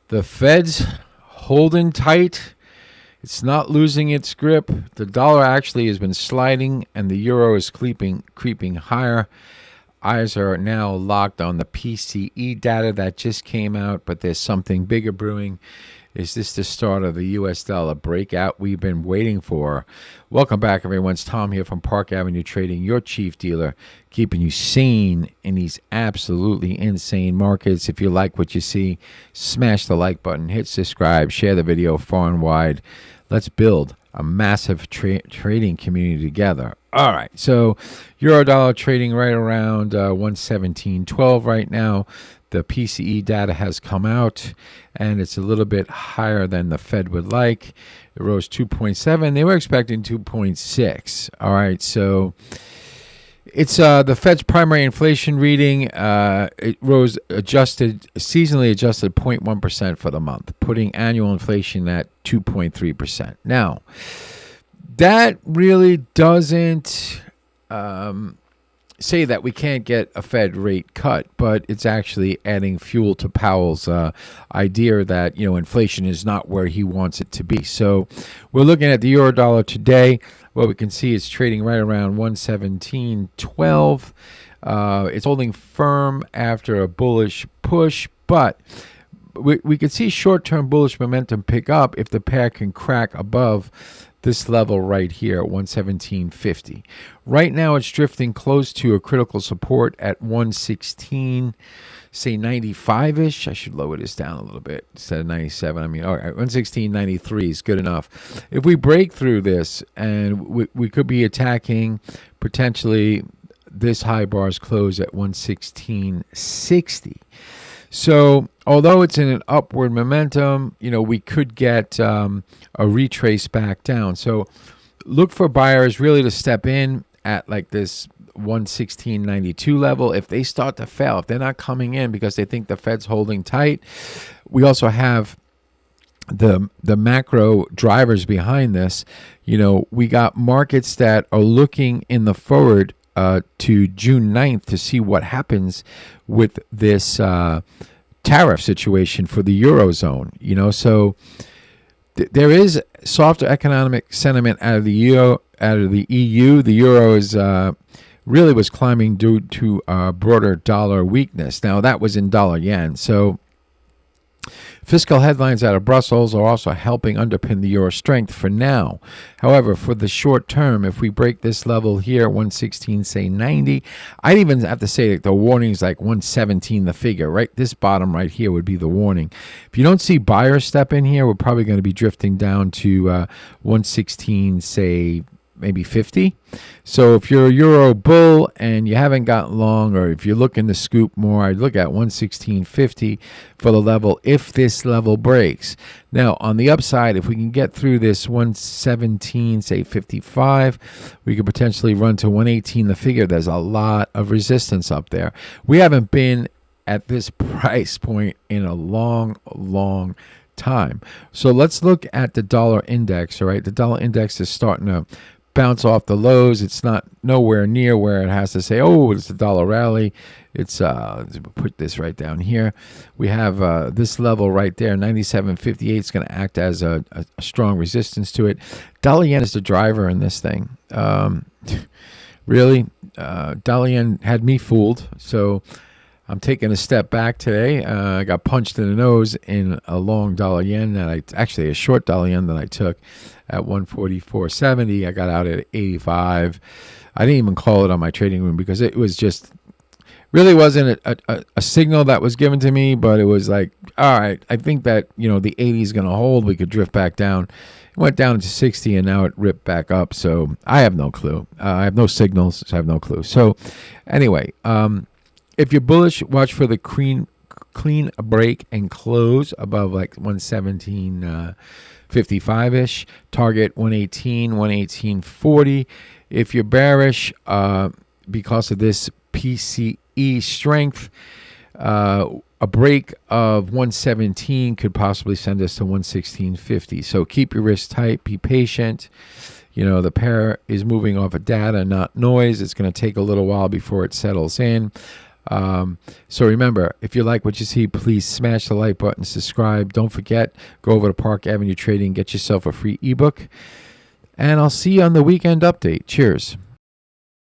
The Fed's holding tight. It's not losing its grip. The dollar actually has been sliding, and the euro is creeping higher. Eyes are now locked on the PCE data that just came out, but there's something bigger brewing. Is this the start of the US dollar breakout we've been waiting for? Welcome back, everyone. It's Tom here from Park Avenue Trading, your chief dealer, keeping you sane in these absolutely insane markets. If you like what you see, smash the like button, hit subscribe, share the video far and wide. Let's build a massive trading community together. All right, so euro dollar trading right around 117.12 right now. The PCE data has come out, and it's a little bit higher than the Fed would like. It rose 2.7. They were expecting 2.6. All right, so it's the Fed's primary inflation reading. It rose seasonally adjusted 0.1% for the month, putting annual inflation at 2.3%. Now, that really doesn't say that we can't get a Fed rate cut, but it's actually adding fuel to Powell's idea that, inflation is not where he wants it to be. So we're looking at the euro dollar today. What we can see is trading right around 117.12. It's holding firm after a bullish push, but we could see short-term bullish momentum pick up if the pair can crack above this level right here at 117.50. Right now it's drifting close to a critical support at 116, say 95-ish. I should lower this down a little bit instead of 97. All right, 116.93 is good enough. If we break through this, and we could be attacking potentially this high bar's close at 116.60. So although it's in an upward momentum, we could get a retrace back down. So look for buyers really to step in at like this 116.92 level. If they start to fail, if they're not coming in because they think the Fed's holding tight, we also have the macro drivers behind this. We got markets that are looking in the forward to June 9th to see what happens with this tariff situation for the Eurozone. So there is softer economic sentiment out of the EU. The euro is really was climbing due to broader dollar weakness. Now that was in dollar yen. So fiscal headlines out of Brussels are also helping underpin the euro strength for now. However, for the short term, if we break this level here, 116, say 90, I'd even have to say that the warning is like 117, the figure, right? This bottom right here would be the warning. If you don't see buyers step in here, we're probably going to be drifting down to 116, say maybe 50. So if you're a euro bull and you haven't gotten long, or if you're looking to scoop more, I'd look at 116.50 for the level if this level breaks. Now on the upside, if we can get through this 117, say 55, we could potentially run to 118, the figure. There's a lot of resistance up there. We haven't been at this price point in a long time. So let's look at the dollar index. All right, the dollar index is starting to bounce off the lows. It's not nowhere near where it has to say, oh, it's a dollar rally. It's let's put this right down here. We have this level right there, 97.58. It's going to act as a strong resistance to it. Dollar yen is the driver in this thing. Really, dollar yen had me fooled. So I'm taking a step back today. I got punched in the nose in a long dollar yen actually a short dollar yen that I took at 144.70. I got out at 85. I didn't even call it on my trading room because it was just really wasn't a signal that was given to me, but it was like, all right, I think that, the 80 is going to hold. We could drift back down. It went down to 60 and now it ripped back up. So I have no clue. I have no signals, so I have no clue. So anyway, if you're bullish, watch for the clean break and close above like 117.55-ish. Target 118, 118.40. If you're bearish, because of this PCE strength, a break of 117 could possibly send us to 116.50. So keep your wrist tight, be patient. The pair is moving off of data, not noise. It's going to take a little while before it settles in. So remember, if you like what you see, please smash the like button, subscribe. Don't forget, go over to Park Avenue Trading, get yourself a free ebook. And I'll see you on the weekend update. Cheers.